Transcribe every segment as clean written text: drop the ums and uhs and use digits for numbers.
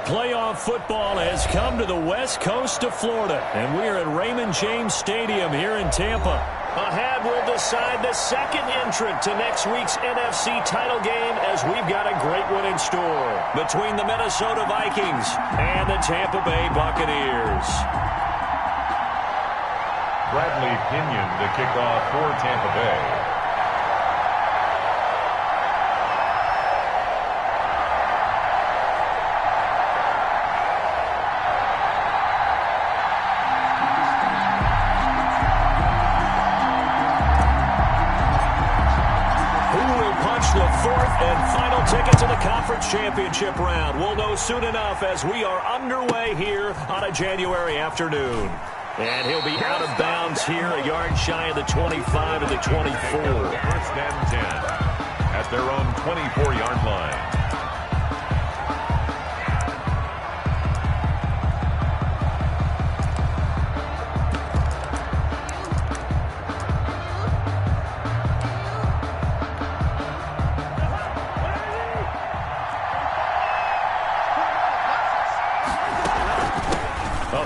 Playoff football has come to the west coast of Florida, and we're at Raymond James Stadium here in Tampa. Ahead, we'll decide the second entrant to next week's NFC title game, as we've got a great one in store between the Minnesota Vikings and the Tampa Bay Buccaneers. Bradley Pinion to kick off for Tampa Bay. Ticket to the conference championship round. We'll know soon enough as we are underway here on a January afternoon. And he'll be out of bounds here, a yard shy of the 25 to the 24. First and 10 at their own 24-yard line.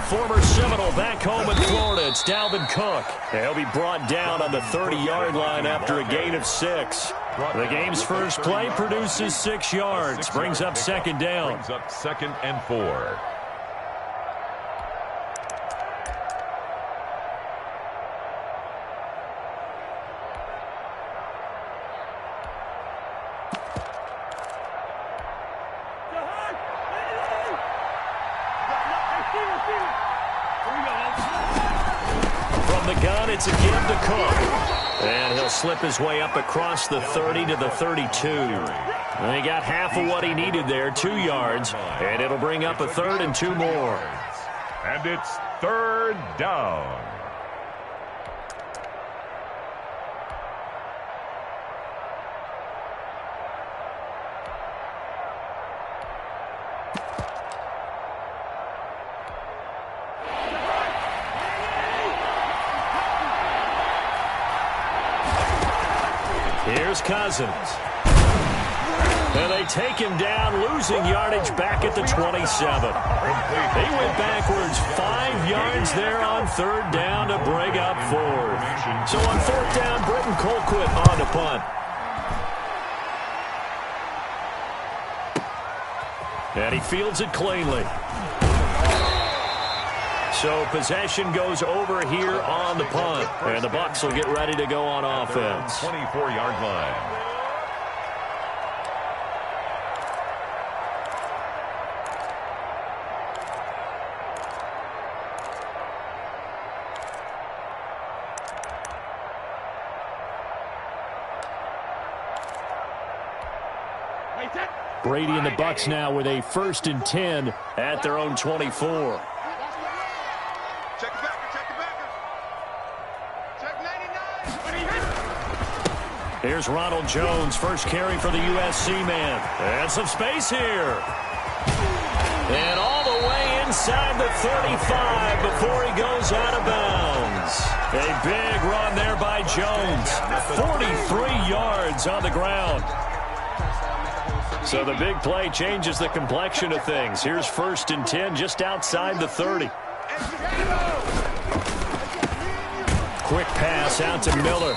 Former Seminole back home in Florida. It's Dalvin Cook. He'll be brought down on the 30-yard line after a gain of 6. The game's first play produces 6 yards. Brings up second down. Brings up 2nd and 4. It's a give to Cook. And he'll slip his way up across the 30 to the 32. And he got half of what he needed there, 2 yards. And it'll bring up a 3rd and 2 more. And it's 3rd down. Here's Cousins. And they take him down, losing yardage back at the 27. They went backwards 5 yards there on 3rd down to bring up 4th. So on 4th down, Britton Colquitt on to punt. And he fields it cleanly. So possession goes over here on the punt. And the Bucs will get ready to go on offense. 24-yard line. Brady and the Bucs now with a 1st and 10 at their own 24. Check the backer, check the backer. Check 99. Here's Ronald Jones, first carry for the USC man. And some space here. And all the way inside the 35 before he goes out of bounds. A big run there by Jones. 43 yards on the ground. So the big play changes the complexion of things. Here's 1st and 10 just outside the 30. Quick pass out to Miller.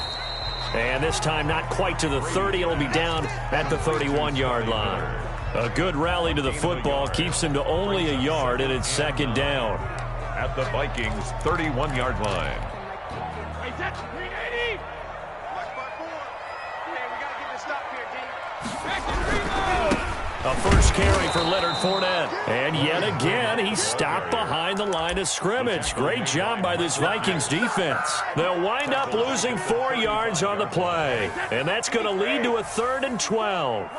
And this time not quite to the 30. It'll be down at the 31-yard line. A good rally to the football keeps him to only a yard, and it's 2nd down. At the Vikings' 31-yard line. A first carry for Leonard Fournette. And yet again, he stopped behind the line of scrimmage. Great job by this Vikings defense. They'll wind up losing 4 yards on the play. And that's going to lead to a 3rd and 12.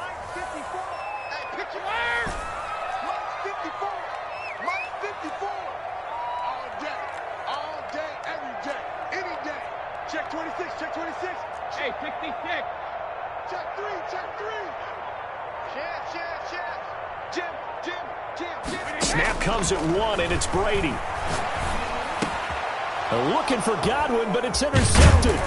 Check 26, check 26. Hey, 66. Check 3, check 3. Snap comes at 1, and it's Brady. Looking for Godwin, but it's intercepted.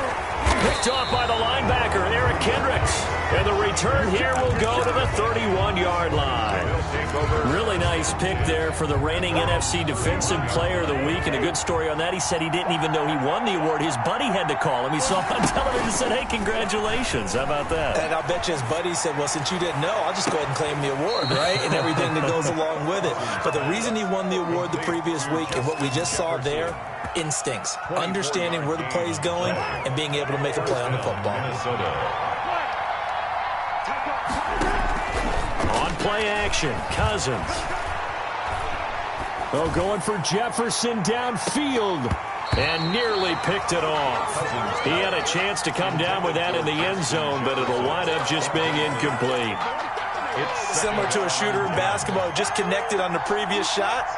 Picked off by the linebacker, Eric Kendricks. And the return here will go to the 31-yard line. Really nice pick there for the reigning NFC Defensive Player of the Week, and a good story on that. He said he didn't even know he won the award. His buddy had to call him. He saw him on television and said, hey, congratulations. How about that? And I bet you his buddy said, well, since you didn't know, I'll just go ahead and claim the award, right? And everything that goes along with it. But the reason he won the award the previous week and what we just saw there, instincts, understanding where the play is going and being able to make a play on the football. On play action, Cousins. Oh, going for Jefferson downfield and nearly picked it off. He had a chance to come down with that in the end zone, but it'll wind up just being incomplete. It's similar to a shooter in basketball who just connected on the previous shot.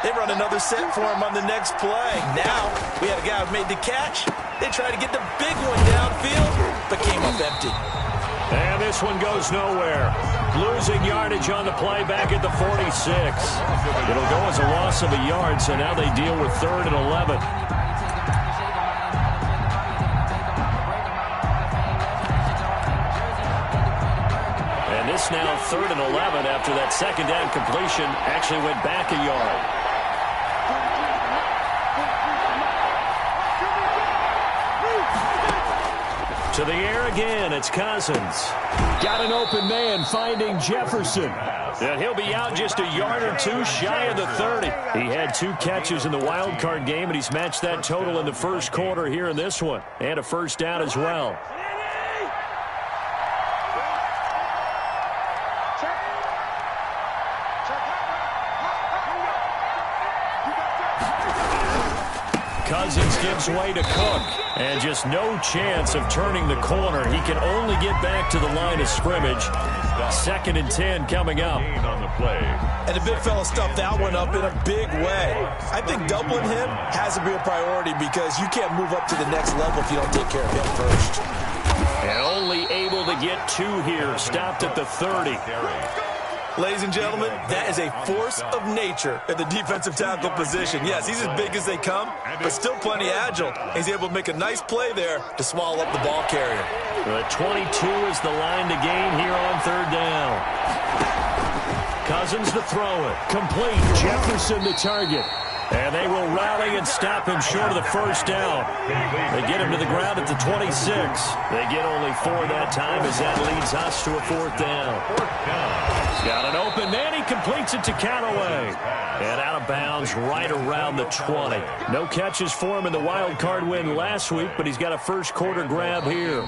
They run another set for him on the next play. Now, we had a guy who made the catch. They tried to get the big one downfield, but came up empty. And this one goes nowhere. Losing yardage on the play back at the 46. It'll go as a loss of a yard, so now they deal with 3rd and 11. And this now 3rd and 11 after that second down completion actually went back a yard. To the air again, it's Cousins. Got an open man finding Jefferson. And he'll be out just a yard or two shy of the 30. He had 2 catches in the wild card game, and he's matched that total in the first quarter here in this one. And a first down as well. Cousins gives way to Cook. And just no chance of turning the corner. He can only get back to the line of scrimmage. 2nd and 10 coming up. And the big fella stuffed that one up in a big way. I think doubling him has to be a priority because you can't move up to the next level if you don't take care of him first. And only able to get 2 here. Stopped at the 30. Ladies and gentlemen, that is a force of nature at the defensive tackle position. Yes, he's as big as they come, but still plenty agile. He's able to make a nice play there to swallow up the ball carrier. The 22 is the line to gain here on 3rd down. Cousins to throw it. Complete. Jefferson the target. And they will rally and stop him short of the first down. They get him to the ground at the 26. They get only 4 that time as that leads us to a 4th down. He's got an open man. He completes it to Callaway. And out of bounds right around the 20. No catches for him in the wild card win last week, but he's got a first quarter grab here.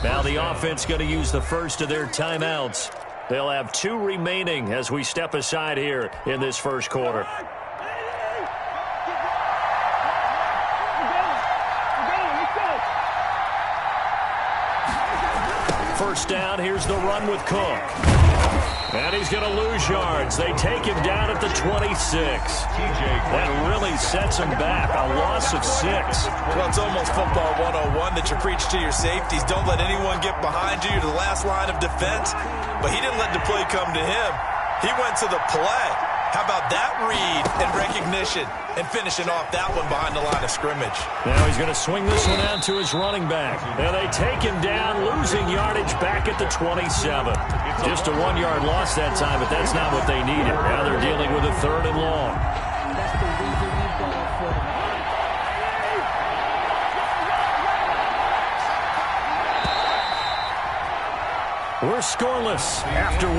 Now the offense going to use the first of their timeouts. They'll have 2 remaining as we step aside here in this first quarter. First down, here's the run with Cook. And he's going to lose yards. They take him down at the 26. That really sets him back. A loss of 6. Well, it's almost football 101 that you preach to your safeties. Don't let anyone get behind you. You're the last line of defense. But he didn't let the play come to him. He went to the play. How about that read and recognition and finishing off that one behind the line of scrimmage? Now he's going to swing this one out to his running back. Now they take him down, losing yardage back at the 27. Just a 1-yard loss that time, but that's not what they needed. Now they're dealing with a 3rd and long. We're scoreless after 1.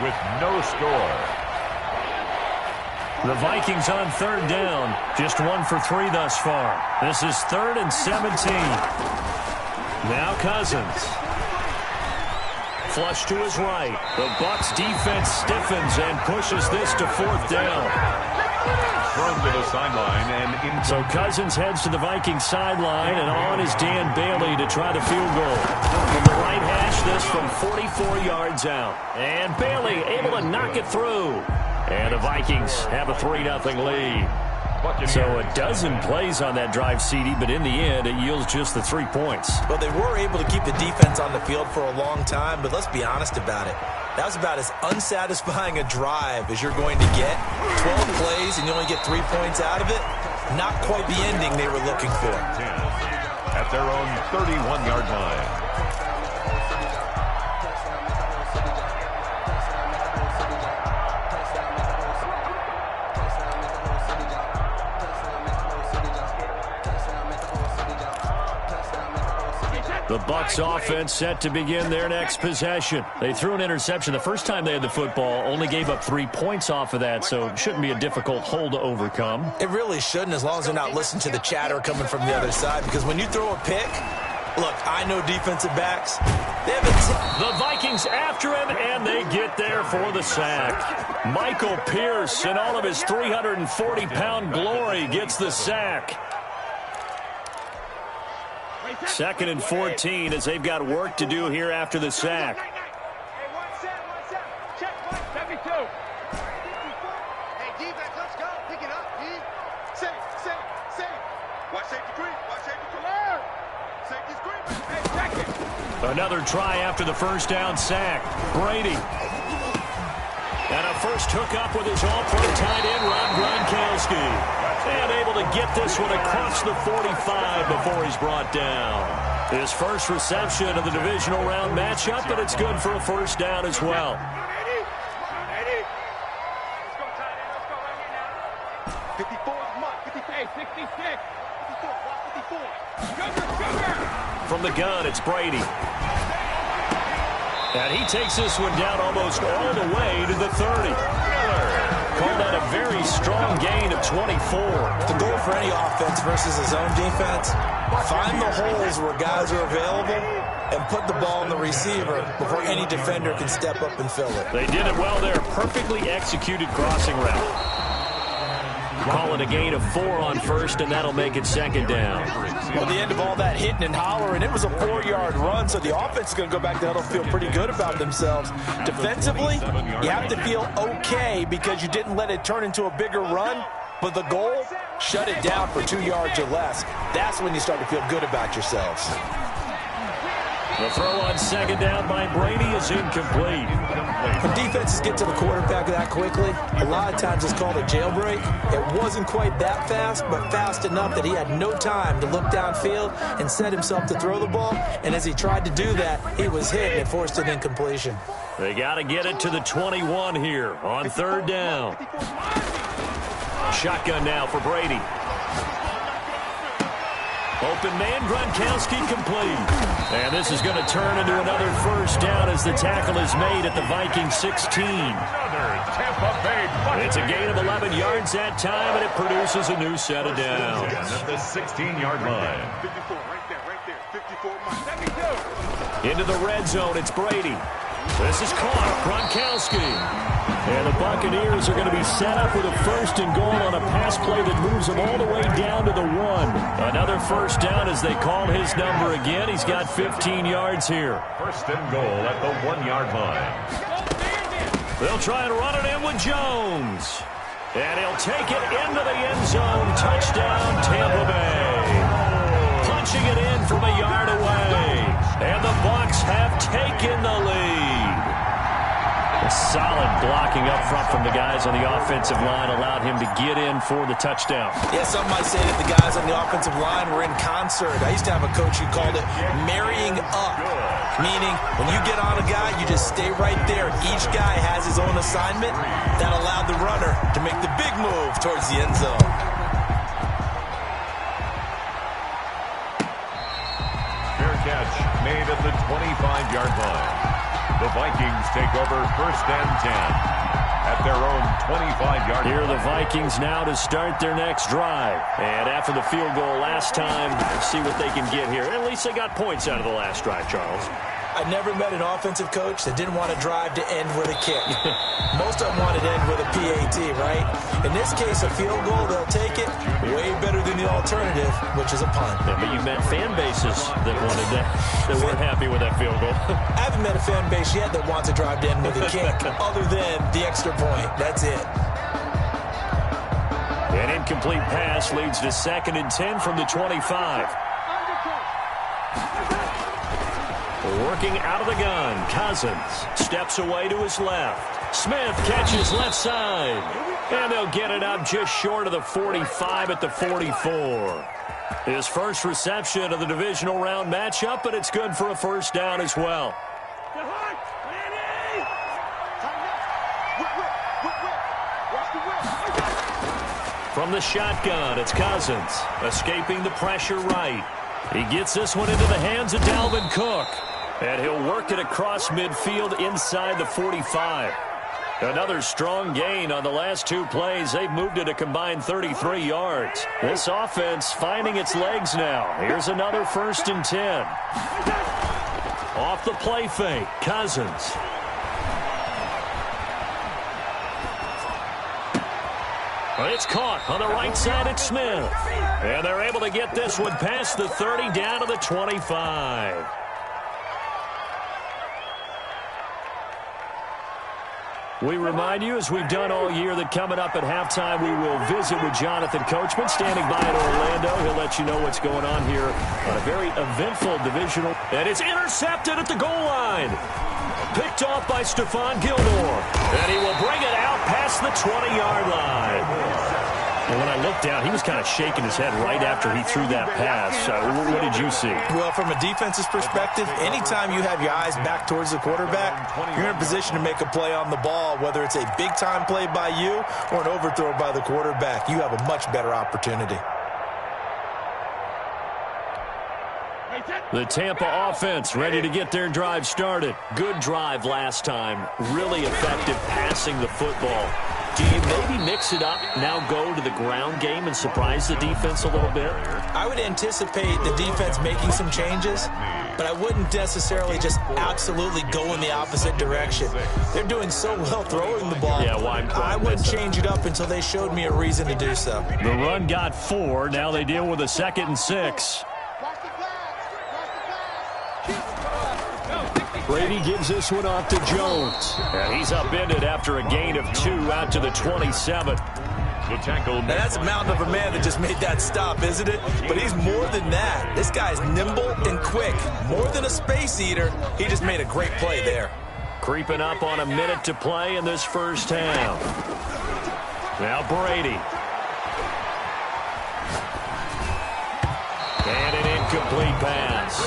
With no score. The Vikings on 3rd down. Just 1 for 3 thus far. This is 3rd and 17. Now Cousins. Flush to his right. The Bucs defense stiffens and pushes this to 4th down. Thrown to the sideline and so Cousins heads to the Vikings sideline, and on is Dan Bailey to try the field goal. From the right hash, this from 44 yards out. And Bailey able to knock it through. And the Vikings have a 3-0 lead. So a dozen plays on that drive, CD, but in the end, it yields just the 3 points. Well, they were able to keep the defense on the field for a long time, but let's be honest about it. That was about as unsatisfying a drive as you're going to get. 12 plays and you only get 3 points out of it. Not quite the ending they were looking for. At their own 31-yard line. The Bucs offense set to begin their next possession. They threw an interception the first time they had the football, only gave up 3 points off of that, so it shouldn't be a difficult hole to overcome. It really shouldn't, as long as they're not listening to the chatter coming from the other side, because when you throw a pick, look, I know defensive backs. The Vikings after him, and they get there for the sack. Michael Pierce, in all of his 340-pound glory, gets the sack. 2nd and 14 as they've got work to do here after the sack. Hey, one set. Check, 72. Hey, defense, let's go. Pick it up, D. Safe. Watch safety green. Safety's green. Hey, check it. Another try after the first down sack. Brady. And a first hookup with his all-pro tight end, Rob Gronkowski. And able to get this one across the 45 before he's brought down. His first reception of the divisional round matchup, but it's good for a first down as well. Let's go, tight end. Let's go right here now. 54, Mark. 56. 54. Sugar. From the gun, it's Brady. And he takes this one down almost all the way to the 30. Call that a very strong gain of 24. The goal for any offense versus his own defense, find the holes where guys are available and put the ball in the receiver before any defender can step up and fill it. They did it well there. Perfectly executed crossing route. Call it a gain of 4 on first, and that'll make it 2nd down. Well, the end of all that hitting and hollering, it was a 4-yard run, so the offense is going to go back there. They'll feel pretty good about themselves. Defensively, you have to feel okay because you didn't let it turn into a bigger run, but the goal, shut it down for 2 yards or less. That's when you start to feel good about yourselves. The throw on 2nd down by Brady is incomplete. When defenses get to the quarterback that quickly, a lot of times it's called a jailbreak. It wasn't quite that fast, but fast enough that he had no time to look downfield and set himself to throw the ball. And as he tried to do that, he was hit and it forced an incompletion. They got to get it to the 21 here on 3rd down. Shotgun now for Brady. Open man, Gronkowski complete. And this is going to turn into another first down as the tackle is made at the Vikings 16. It's a gain of 11 yards that time, and it produces a new set of downs. At the 16-yard line. 54, right there. 54, 72. Into the red zone, it's Brady. This is caught, Gronkowski. And the Buccaneers are going to be set up with a 1st and goal on a pass play that moves them all the way down to the 1. Another first down as they call his number again. He's got 15 yards here. 1st and goal at the 1-yard line. They'll try and run it in with Jones. And he'll take it into the end zone. Touchdown, Tampa Bay. Punching it in from a yard away. And the Bucs have taken the lead. A solid blocking up front from the guys on the offensive line allowed him to get in for the touchdown. Yeah, some might say that the guys on the offensive line were in concert. I used to have a coach who called it marrying up, meaning when you get on a guy, you just stay right there. Each guy has his own assignment that allowed the runner to make the big move towards the end zone. Fair catch made at the 25-yard line. The Vikings take over 1st and 10 at their own 25-yard line. Here are the Vikings now to start their next drive. And after the field goal last time, let's see what they can get here. At least they got points out of the last drive, Charles. I never met an offensive coach that didn't want to drive to end with a kick. Most of them wanted to end with a PAT, right? In this case, a field goal, they'll take it way better than the alternative, which is a punt. Yeah, but you met fan bases that wanted that, that weren't happy with that field goal. I haven't met a fan base yet that wants to drive to end with a kick, other than the extra point. That's it. An incomplete pass leads to 2nd and 10 from the 25. Working out of the gun, Cousins steps away to his left. Smith catches left side. And they'll get it up just short of the 45 at the 44. His first reception of the divisional round matchup, but it's good for a first down as well. From the shotgun, it's Cousins escaping the pressure right. He gets this one into the hands of Dalvin Cook. And he'll work it across midfield inside the 45. Another strong gain on the last two plays. They've moved it a combined 33 yards. This offense finding its legs now. Here's another 1st and 10. Off the play fake, Cousins. But it's caught on the right side at Smith. And they're able to get this one past the 30 down to the 25. We remind you, as we've done all year, that coming up at halftime, we will visit with Jonathan Coachman, standing by in Orlando. He'll let you know what's going on here on a very eventful divisional. And it's intercepted at the goal line. Picked off by Stephon Gilmore. And he will bring it out past the 20-yard line. And when I looked down, he was kind of shaking his head right after he threw that pass. What did you see? Well, from a defense's perspective, anytime you have your eyes back towards the quarterback, you're in a position to make a play on the ball, whether it's a big-time play by you or an overthrow by the quarterback. You have a much better opportunity. The Tampa offense ready to get their drive started. Good drive last time. Really effective passing the football. Do you maybe mix it up, now go to the ground game and surprise the defense a little bit? I would anticipate the defense making some changes, but I wouldn't necessarily just absolutely go in the opposite direction. They're doing so well throwing the ball. Yeah, well, I wouldn't change it up until they showed me a reason to do so. The run got 4. Now they deal with a 2nd and 6. Brady gives this one off to Jones. And he's upended after a gain of 2 out to the 27. The tackle. Now that's a mountain of a man that just made that stop, isn't it? But he's more than that. This guy's nimble and quick. More than a space eater. He just made a great play there. Creeping up on a minute to play in this first half. Now Brady. And an incomplete pass.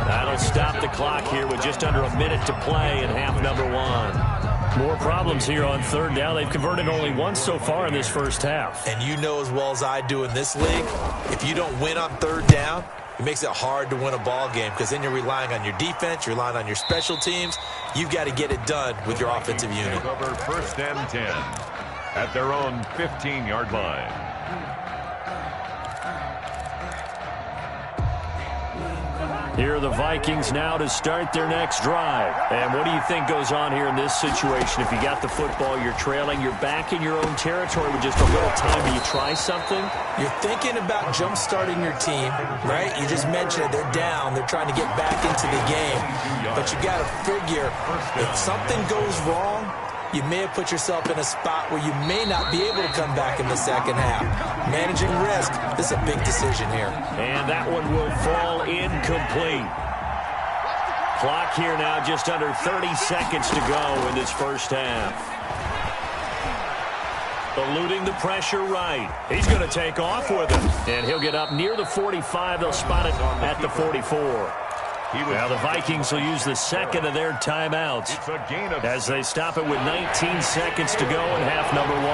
That'll stop the clock here with just under a minute to play in half number 1. More problems here on 3rd down. They've converted only once so far in this first half. And you know as well as I do in this league, if you don't win on 3rd down, it makes it hard to win a ball game because then you're relying on your defense, you're relying on your special teams. You've got to get it done with your offensive unit. Over 1st and 10 at their own 15-yard line. Here are the Vikings now to start their next drive. And what do you think goes on here in this situation? If you got the football, you're trailing, you're back in your own territory with just a little time. Do you try something? You're thinking about jump-starting your team, right? You just mentioned it. They're down. They're trying to get back into the game. But you got to figure if something goes wrong, you may have put yourself in a spot where you may not be able to come back in the second half. Managing risk, this is a big decision here. And that one will fall incomplete. Clock here now just under 30 seconds to go in this first half. Eluding the pressure right. He's going to take off with it. And he'll get up near the 45. They'll spot it at the 44. Now the Vikings will use the 2nd of their timeouts as they stop it with 19 seconds to go in half number 1.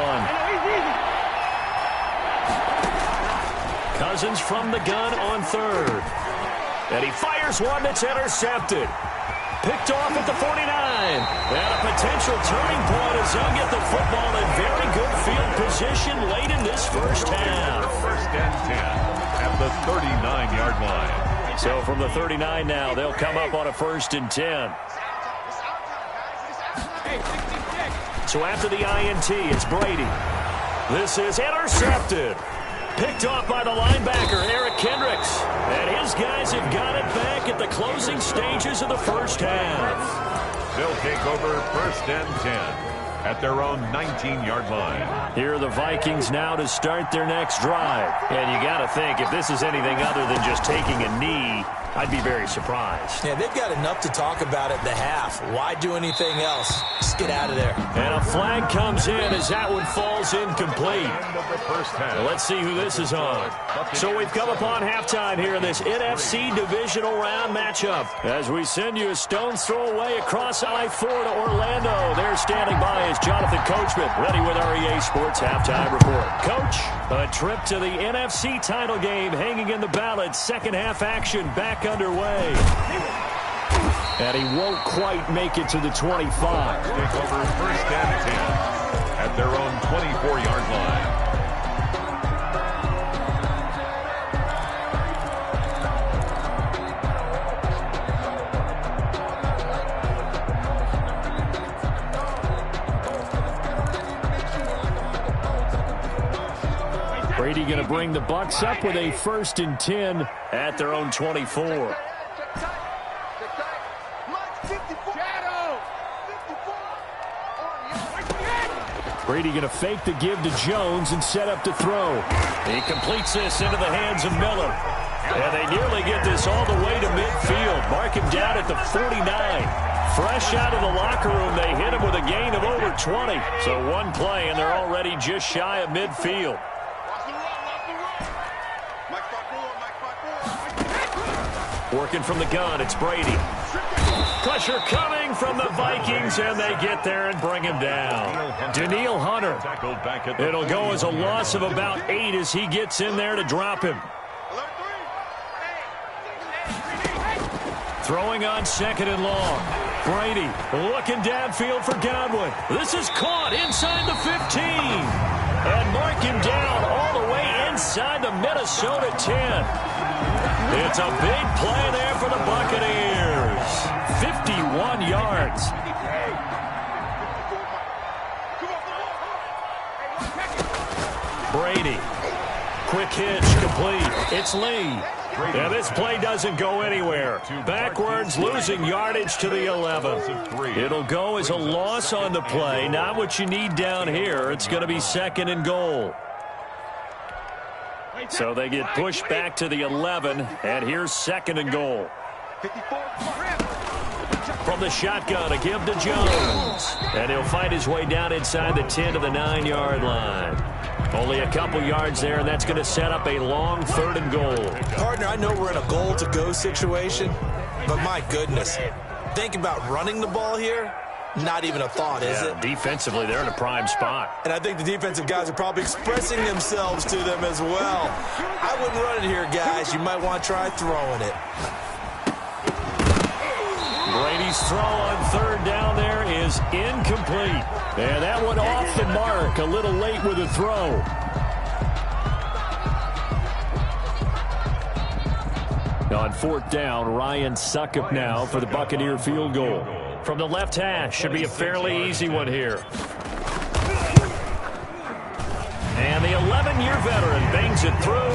Cousins from the gun on 3rd. And he fires one that's intercepted. Picked off at the 49. And a potential turning point as they'll get the football in very good field position late in this first half. 1st and 10 at the 39-yard line. So from the 39 now, they'll come up on a 1st and 10. So after the INT, it's Brady. This is intercepted. Picked off by the linebacker, Eric Kendricks. And his guys have got it back at the closing stages of the first half. They'll take over 1st and 10 at their own 19-yard line. Here are the Vikings now to start their next drive. And you got to think, if this is anything other than just taking a knee, I'd be very surprised. Yeah, they've got enough to talk about at the half. Why do anything else? Just get out of there. And a flag comes in as that one falls incomplete. Well, let's see who this is on. So we've come upon halftime here in this NFC Divisional Round matchup. As we send you a stone's throw away across I-4 to Orlando. There standing by is Jonathan Coachman, ready with our EA Sports Halftime Report. Coach, a trip to the NFC title game hanging in the balance. Second half action back underway. And he won't quite make it to the 25. Take over first and 10 at their own 24-yard line. Brady going to bring the Bucs up with a 1st and 10 at their own 24. Brady going to fake the give to Jones and set up to throw. He completes this into the hands of Miller. And they nearly get this all the way to midfield. Mark him down at the 49. Fresh out of the locker room, they hit him with a gain of over 20. So one play, and they're already just shy of midfield. Working from the gun, it's Brady. Pressure coming from the Vikings, and they get there and bring him down. Daniil Hunter. It'll go as a loss of about 8 as he gets in there to drop him. Throwing on 2nd and long. Brady looking downfield for Godwin. This is caught inside the 15. And mark him down all the way inside the Minnesota 10. It's a big play there for the Buccaneers. 51 yards. Brady. Quick hitch complete. It's Lee. And this play doesn't go anywhere. Backwards, losing yardage to the 11. It'll go as a loss on the play. Not what you need down here. It's going to be 2nd and goal. So they get pushed back to the 11, and here's 2nd and goal. From the shotgun, a give to Jones. And he'll find his way down inside the 10 to the 9-yard line. Only a couple yards there, and that's going to set up a long 3rd and goal. Partner, I know we're in a goal-to-go situation, but my goodness, think about running the ball here. Not even a thought, is it? Defensively, they're in a prime spot. And I think the defensive guys are probably expressing themselves to them as well. I wouldn't run it here, guys. You might want to try throwing it. Brady's throw on 3rd down there is incomplete. And that one off the mark, a little late with the throw. On 4th down, Ryan Suckup now for the Buccaneer field goal. From the left hash, should be a fairly easy one here. And the 11-year veteran bangs it through.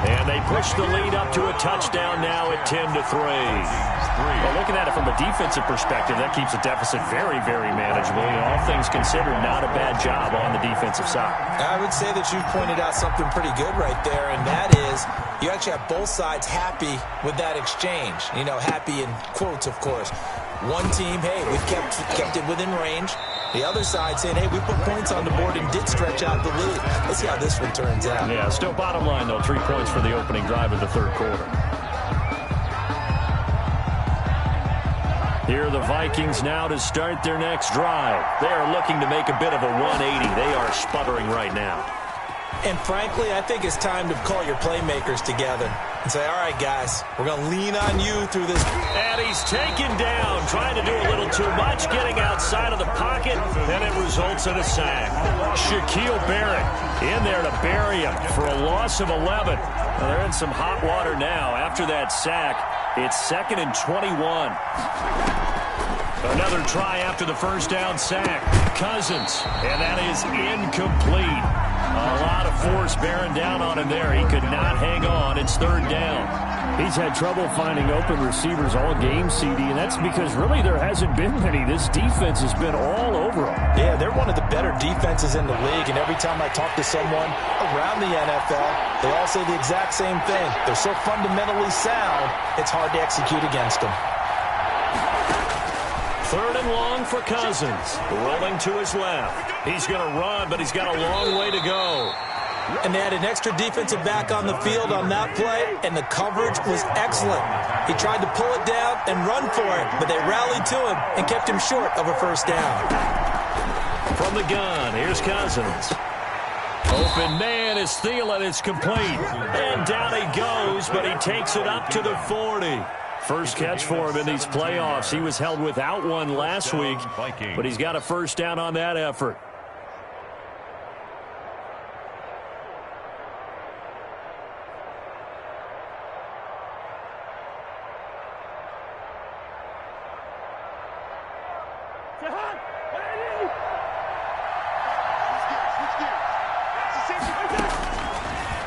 And they push the lead up to a touchdown now at 10-3. Well, looking at it from a defensive perspective, that keeps the deficit very, very manageable. All things considered, not a bad job on the defensive side. I would say that you've pointed out something pretty good right there, and that is you actually have both sides happy with that exchange. You know, happy in quotes, of course. One team, hey, we've kept it within range. The other side saying, hey, we put points on the board and did stretch out the lead. Let's see how this one turns out. Yeah, still bottom line, though, 3 points for the opening drive of the 3rd quarter. Here are the Vikings now to start their next drive. They are looking to make a bit of a 180. They are sputtering right now. And frankly, I think it's time to call your playmakers together and say, all right, guys, we're going to lean on you through this. And he's taken down, trying to do a little too much, getting outside of the pocket, and it results in a sack. Shaquille Barrett in there to bury him for a loss of 11. Well, they're in some hot water now. After that sack, it's 2nd and 21. Another try after the first down sack. Cousins, and that is incomplete. A lot of force bearing down on him there. He could not hang on. It's third down. He's had trouble finding open receivers all game, CD, and that's because really there hasn't been many. This defense has been all over him. Yeah, they're one of the better defenses in the league, and every time I talk to someone around the NFL, they all say the exact same thing. They're so fundamentally sound, it's hard to execute against them. Third and long for Cousins. Rolling to his left. He's going to run, but he's got a long way to go. And they had an extra defensive back on the field on that play, and the coverage was excellent. He tried to pull it down and run for it, but they rallied to him and kept him short of a first down. From the gun, here's Cousins. Open man is Thielen. It's complete. And down he goes, but he takes it up to the 40. First catch for him in these playoffs. He was held without one last week, but he's got a first down on that effort.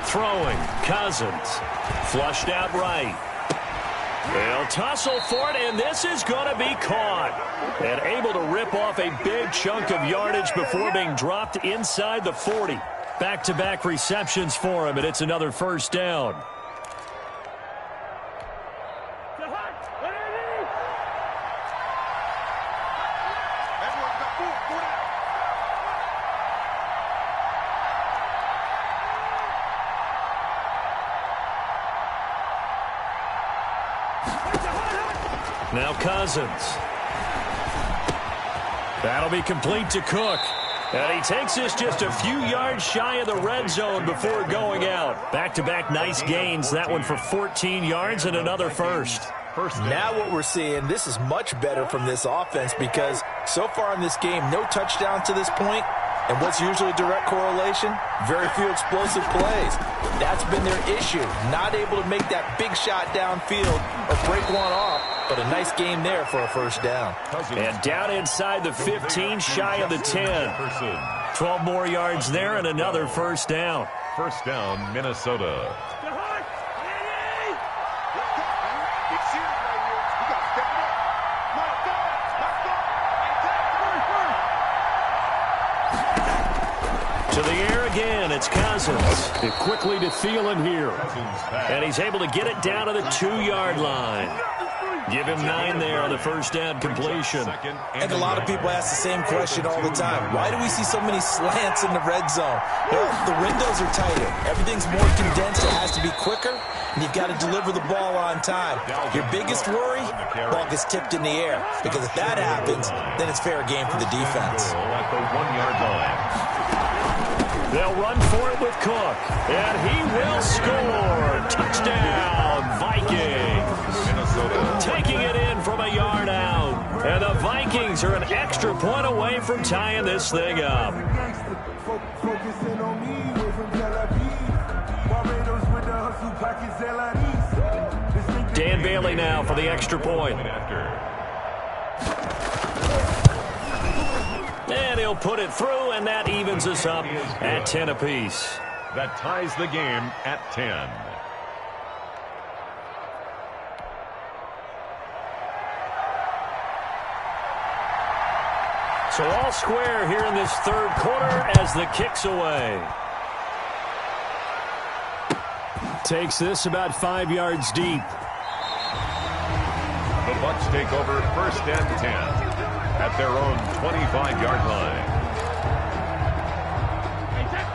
Throwing, Cousins, flushed out right. They'll tussle for it, and this is going to be caught. And able to rip off a big chunk of yardage before being dropped inside the 40. Back-to-back receptions for him, and it's another first down. Now Cousins. That'll be complete to Cook. And he takes this just a few yards shy of the red zone before going out. Back-to-back nice gains. That one for 14 yards and another first. Now what we're seeing, this is much better from this offense because so far in this game, no touchdowns to this point. And what's usually a direct correlation? Very few explosive plays. That's been their issue. Not able to make that big shot downfield or break one off. But a nice game there for a first down. And down inside the 15, shy of the 10. 12 more yards there and another first down. First down, Minnesota. To the air again, it's Cousins. Quickly to Thielen here. And he's able to get it down to the 2-yard line. Give him 9 there on the first down completion. And a lot of people ask the same question all the time. Why do we see so many slants in the red zone? Well, the windows are tighter. Everything's more condensed. It has to be quicker, and you've got to deliver the ball on time. Your biggest worry? Ball gets tipped in the air. Because if that happens, then it's fair game for the defense. At the 1-yard line. They'll run for it with Cook. And he will score. Touchdown, Vikings. Taking it in from a yard out. And the Vikings are an extra point away from tying this thing up. Dan Bailey now for the extra point. And he'll put it through, and that evens us up at 10 apiece. That ties the game at 10. So all square here in this third quarter as the kick's away. Takes this about 5 yards deep. The Bucs take over first and 10 at their own 25-yard line.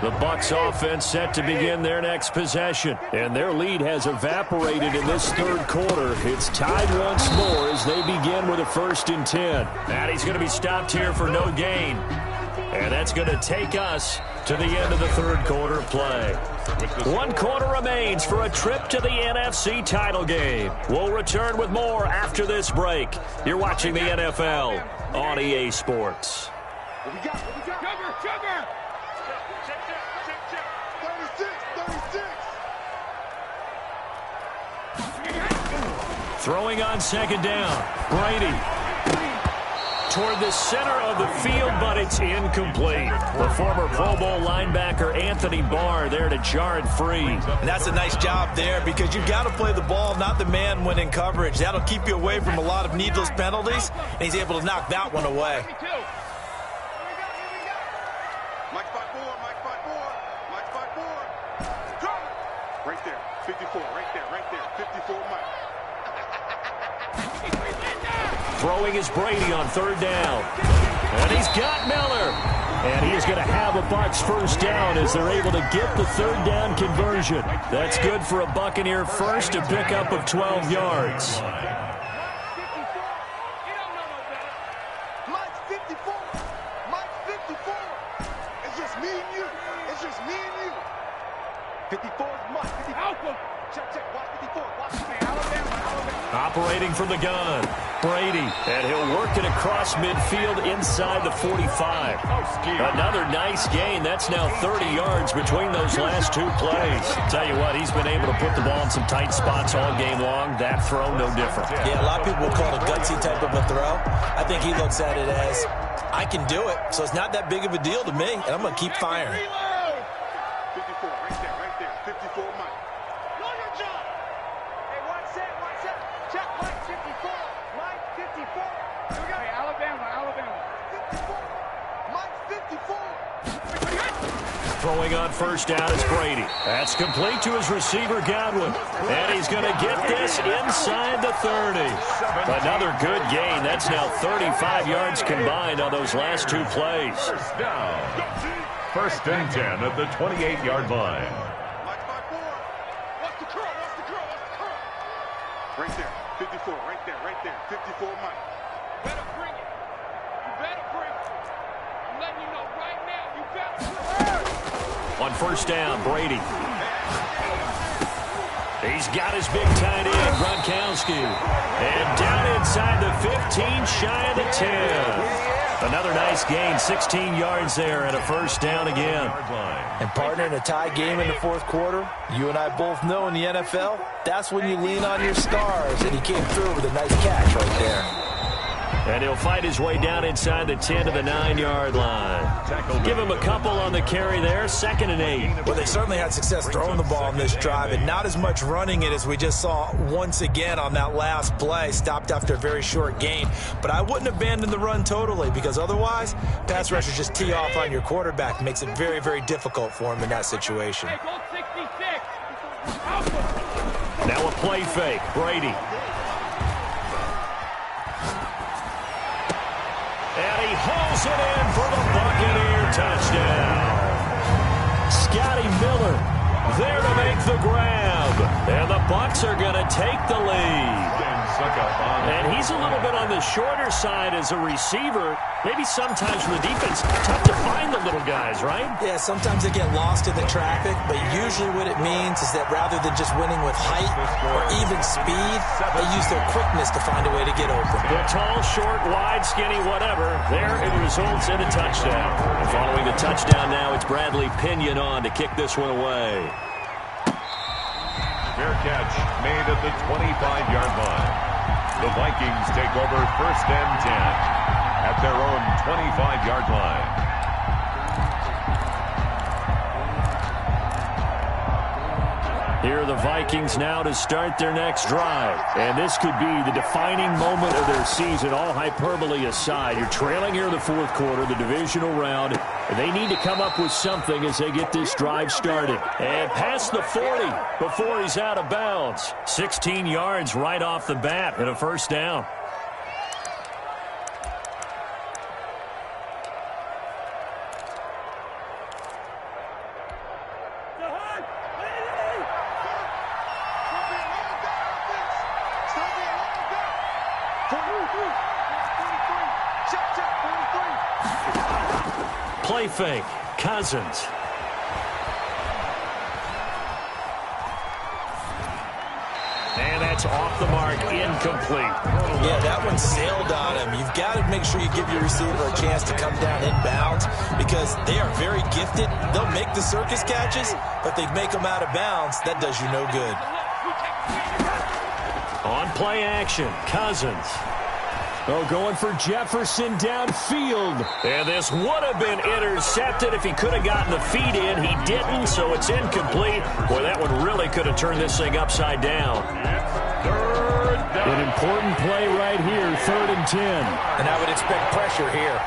The Bucs offense set to begin their next possession. And their lead has evaporated in this third quarter. It's tied once more as they begin with a 1st and 10. And he's going to be stopped here for no gain. And that's going to take us to the end of the third quarter play. 1 quarter remains for a trip to the NFC title game. We'll return with more after this break. You're watching the NFL on EA Sports. Throwing on second down. Brady. toward the center of the field, but it's incomplete. The former Pro Bowl linebacker Anthony Barr there to jar it free. And that's a nice job there because you've got to play the ball, not the man when in coverage. That'll keep you away from a lot of needless penalties, and he's able to knock that one away. Mike 5-4, Mike 5-4, Mike 5-4. Drop it. Right there, 54, right there, 54, Mike. Throwing is Brady on third down. And he's got Miller. And he is going to have a Bucs first down as they're able to get the third down conversion. That's good for a Buccaneer first, a pickup of 12 yards. Mike's 54. Mike's 54. It's just me and you. It's just me and you. 54 is Mike. 54. Check. Watch 54. Watch. Alabama. Operating from the gun, Brady, and he'll work it across midfield inside the 45. Another nice gain. That's now 30 yards between those last two plays. Tell you what, he's been able to put the ball in some tight spots all game long. That throw, no different. Yeah, a lot of people will call it a gutsy type of a throw. I think he looks at it as, I can do it, so it's not that big of a deal to me, and I'm going to keep firing. 54, right there, 54, Mike. Know your job. Hey, watch that. Check Mike 54. Mike 54. Here we go. Hey, Alabama. 54. Mike 54. Throwing on first down is Brady. That's complete to his receiver, Godwin. And he's going to get this inside the 30. Another good gain. That's now 35 yards combined on those last two plays. First down. First and 10 at the 28-yard line. Mike 54. What's the curl? Right there. 54. Right there. 54, Mike. You better bring it. I'm letting you know right now. You better bring it. On first down, Brady. He's got his big tight end, Gronkowski. And down inside the 15, shy of the 10. Another nice gain, 16 yards there, and a first down again. And partner, in a tie game in the fourth quarter, you and I both know in the NFL, that's when you lean on your stars, and he came through with a nice catch right there. And he'll fight his way down inside the 10 to the 9-yard line. Give him a couple on the carry there, 2nd and 8. Well, they certainly had success throwing the ball on this drive, and not as much running it as we just saw once again on that last play, stopped after a very short gain. But I wouldn't abandon the run totally, because otherwise, pass rushers just tee off on your quarterback. Makes it very, very difficult for him in that situation. Now a play fake, Brady. And he hauls it in for the Buccaneer touchdown. Scotty Miller there to make the grab. And the Bucs are going to take the lead. And he's a little bit on the shorter side as a receiver. Maybe sometimes for the defense, tough to find the little guys, right? Yeah, sometimes they get lost in the traffic, but usually what it means is that rather than just winning with height or even speed, they use their quickness to find a way to get open. They're tall, short, wide, skinny, whatever. There it results in a touchdown. And following the touchdown now, it's Bradley Pinion on to kick this one away. Fair catch made at the 25-yard line. The Vikings take over 1st and 10 at their own 25-yard line. Here are the Vikings now to start their next drive. And this could be the defining moment of their season, all hyperbole aside. You're trailing here in the fourth quarter, the divisional round. And they need to come up with something as they get this drive started. And past the 40 before he's out of bounds. 16 yards right off the bat and a first down. Play fake, Cousins. And that's off the mark, incomplete. Yeah, that one sailed on him. You've got to make sure you give your receiver a chance to come down inbounds because they are very gifted. They'll make the circus catches, but they make them out of bounds. That does you no good. On play action, Cousins. Oh, going for Jefferson downfield. And this would have been intercepted if he could have gotten the feet in. He didn't, so it's incomplete. Boy, that one really could have turned this thing upside down. An important play right here, 3rd and 10. And I would expect pressure here.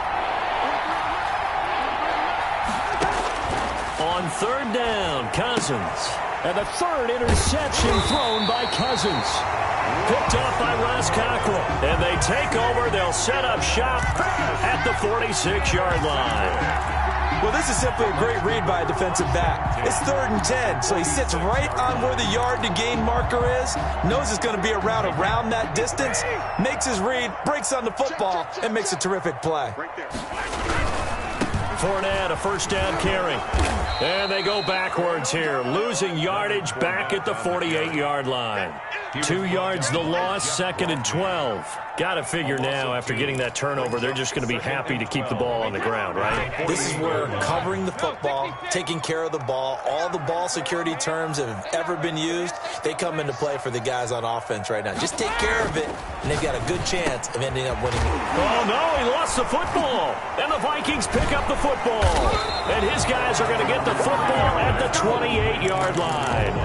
On 3rd down, Cousins. And the 3rd interception thrown by Cousins. Picked off by Ross Cockrell. And they take over. They'll set up shop at the 46-yard line. Well, this is simply a great read by a defensive back. It's 3rd and 10, so he sits right on where the yard-to-gain marker is, knows it's going to be a route around that distance, makes his read, breaks on the football, and makes a terrific play. Fournette, a 1st down carry. And they go backwards here, losing yardage back at the 48-yard line. 2 yards the loss, 2nd and 12. Got to figure now, after getting that turnover, they're just going to be happy to keep the ball on the ground, right? This is where covering the football, taking care of the ball, all the ball security terms that have ever been used, they come into play for the guys on offense right now. Just take care of it, and they've got a good chance of ending up winning it. Oh, no, he lost the football. And the Vikings pick up the football. And his guys are going to get the football at the 28-yard line.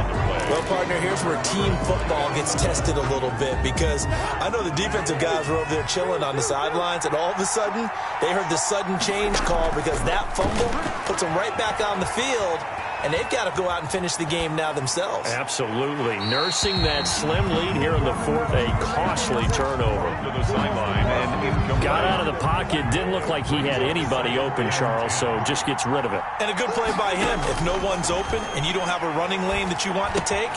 Well, partner, here's where team football gets tested a little bit, because I know the defensive guys were over there chilling on the sidelines, and all of a sudden, they heard the sudden change call because that fumble puts them right back on the field, and they've got to go out and finish the game now themselves. Absolutely. Nursing that slim lead here in the 4th, a costly turnover. To the sideline and incomplete. Got out of the pocket, didn't look like he had anybody open, Charles, so just gets rid of it. And a good play by him. If no one's open and you don't have a running lane that you want to take,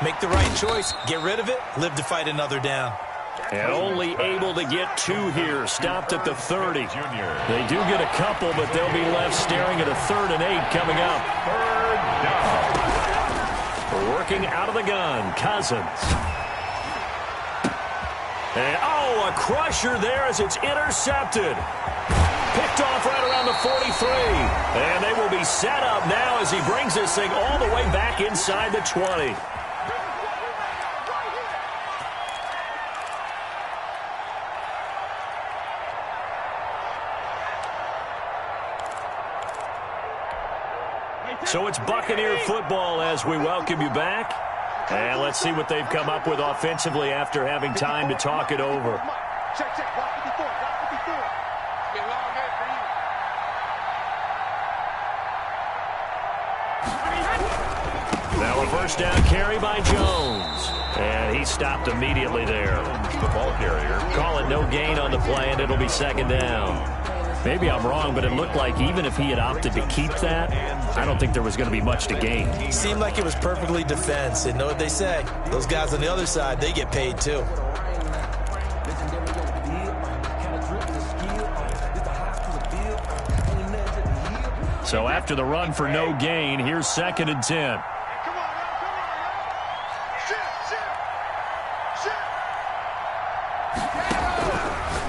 make the right choice. Get rid of it. Live to fight another down. And only able to get 2 here. Stopped at the 30. They do get a couple, but they'll be left staring at a 3rd and 8 coming up. 3rd down. Working out of the gun, Cousins. And, a crusher there as it's intercepted. Picked off right around the 43. And they will be set up now as he brings this thing all the way back inside the 20. So it's Buccaneer football as we welcome you back. And let's see what they've come up with offensively after having time to talk it over. Check, block 54, block 54. Get a long head for you. Now a 1st down carry by Jones. And he stopped immediately there. The ball carrier. Call it no gain on the play, and it'll be 2nd down. Maybe I'm wrong, but it looked like even if he had opted to keep that, I don't think there was going to be much to gain. Seemed like it was perfectly defense. And know what they say? Those guys on the other side, they get paid too. So after the run for no gain, here's 2nd and 10.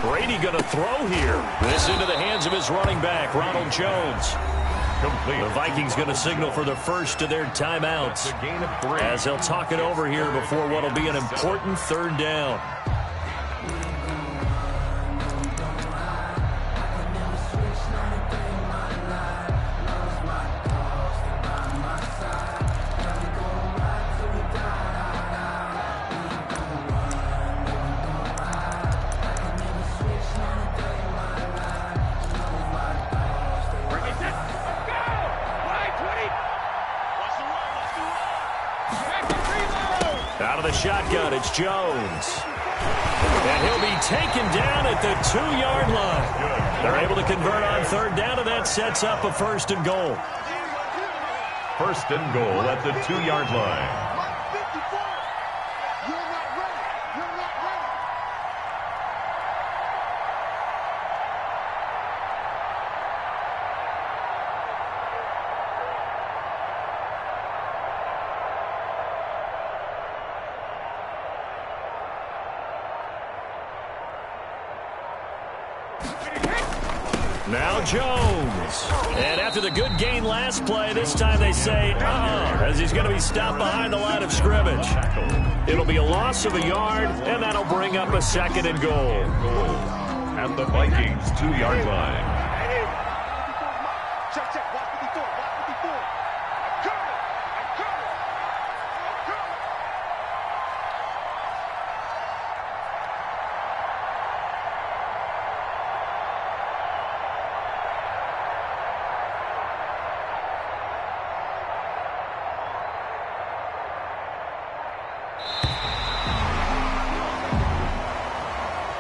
Brady going to throw here. This into the hands of his running back, Ronald Jones. Complete. The Vikings going to signal for the first of their timeouts A gain of 3. as they'll talk it over here before what will be an important 3rd down. Out of the shotgun, it's Jones. And he'll be taken down at the 2-yard line. They're able to convert on 3rd down, and that sets up a 1st and goal. 1st and goal at the 2-yard line. Now Jones. And after the good gain last play, this time they say, as he's going to be stopped behind the line of scrimmage. It'll be a loss of a yard, and that'll bring up a 2nd and goal. At the Vikings 2-yard line. Check, check. Watch 54. Watch 54. I'm coming. I'm coming. I'm coming.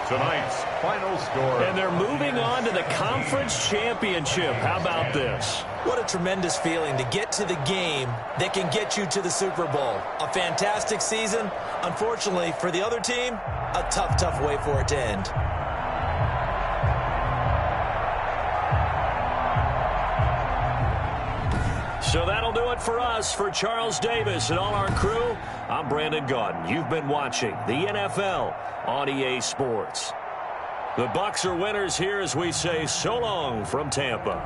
Tonight's final score. And they're moving on to the conference championship. How about this? What a tremendous feeling to get to the game that can get you to the Super Bowl. A fantastic season. Unfortunately, for the other team, a tough, tough way for it to end. So that'll do it for us. For Charles Davis and all our crew, I'm Brandon Gaudin. You've been watching the NFL on EA Sports. The Bucs are winners here as we say so long from Tampa.